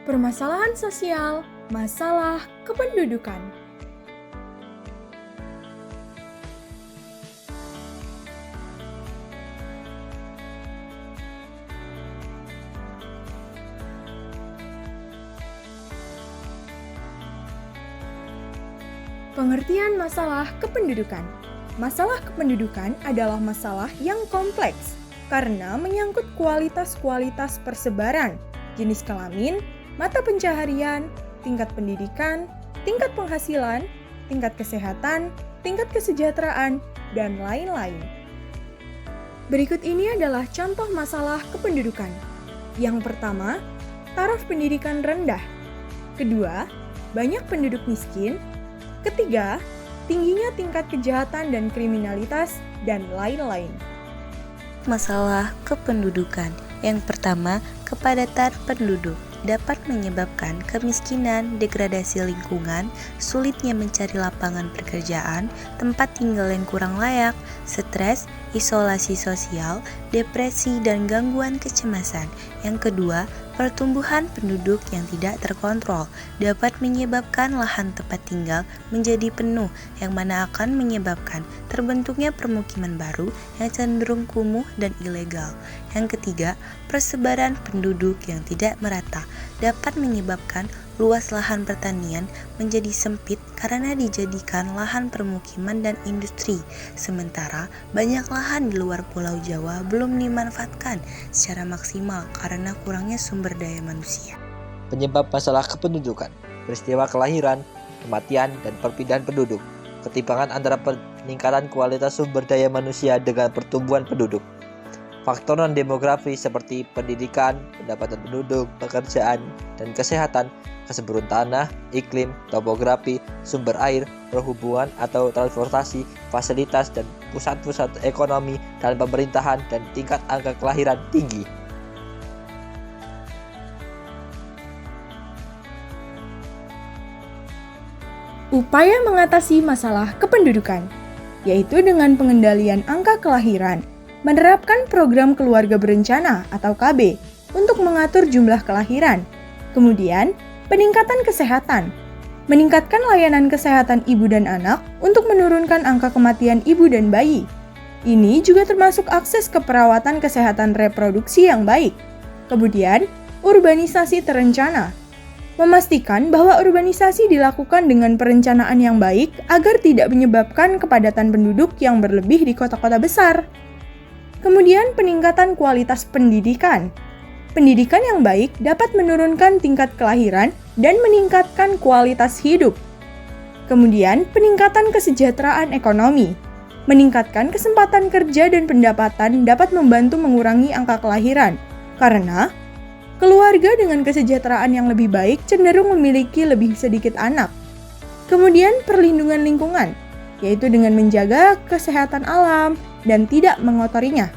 Permasalahan sosial, masalah kependudukan. Pengertian masalah kependudukan. Masalah kependudukan adalah masalah yang kompleks karena menyangkut kualitas-kualitas persebaran, jenis kelamin, mata pencaharian, tingkat pendidikan, tingkat penghasilan, tingkat kesehatan, tingkat kesejahteraan, dan lain-lain. Berikut ini adalah contoh masalah kependudukan. Yang pertama, taraf pendidikan rendah. Kedua, banyak penduduk miskin. Ketiga, tingginya tingkat kejahatan dan kriminalitas, dan lain-lain. Masalah kependudukan. Yang pertama, kepadatan penduduk dapat menyebabkan kemiskinan, degradasi lingkungan, sulitnya mencari lapangan pekerjaan, tempat tinggal yang kurang layak, stres, isolasi sosial, depresi, dan gangguan kecemasan. Yang kedua, pertumbuhan penduduk yang tidak terkontrol dapat menyebabkan lahan tempat tinggal menjadi penuh, yang mana akan menyebabkan terbentuknya permukiman baru yang cenderung kumuh dan ilegal. Yang ketiga, persebaran penduduk yang tidak merata dapat menyebabkan luas lahan pertanian menjadi sempit karena dijadikan lahan permukiman dan industri. Sementara banyak lahan di luar Pulau Jawa belum dimanfaatkan secara maksimal karena kurangnya sumber daya manusia. Penyebab masalah kependudukan, peristiwa kelahiran, kematian, dan perpindahan penduduk, ketimpangan antara peningkatan kualitas sumber daya manusia dengan pertumbuhan penduduk. Faktor non-demografi seperti pendidikan, pendapatan penduduk, pekerjaan, dan kesehatan, kesuburan tanah, iklim, topografi, sumber air, perhubungan atau transportasi, fasilitas, dan pusat-pusat ekonomi dan pemerintahan, dan tingkat angka kelahiran tinggi. Upaya mengatasi masalah kependudukan, yaitu dengan pengendalian angka kelahiran, menerapkan program keluarga berencana atau KB untuk mengatur jumlah kelahiran. Kemudian, peningkatan kesehatan, meningkatkan layanan kesehatan ibu dan anak untuk menurunkan angka kematian ibu dan bayi. Ini juga termasuk akses ke perawatan kesehatan reproduksi yang baik. Kemudian, urbanisasi terencana, memastikan bahwa urbanisasi dilakukan dengan perencanaan yang baik agar tidak menyebabkan kepadatan penduduk yang berlebih di kota-kota besar. Kemudian, peningkatan kualitas pendidikan. Pendidikan yang baik dapat menurunkan tingkat kelahiran dan meningkatkan kualitas hidup. Kemudian, peningkatan kesejahteraan ekonomi. Meningkatkan kesempatan kerja dan pendapatan dapat membantu mengurangi angka kelahiran, karena keluarga dengan kesejahteraan yang lebih baik cenderung memiliki lebih sedikit anak. Kemudian, perlindungan lingkungan, yaitu dengan menjaga kesehatan alam dan tidak mengotorinya.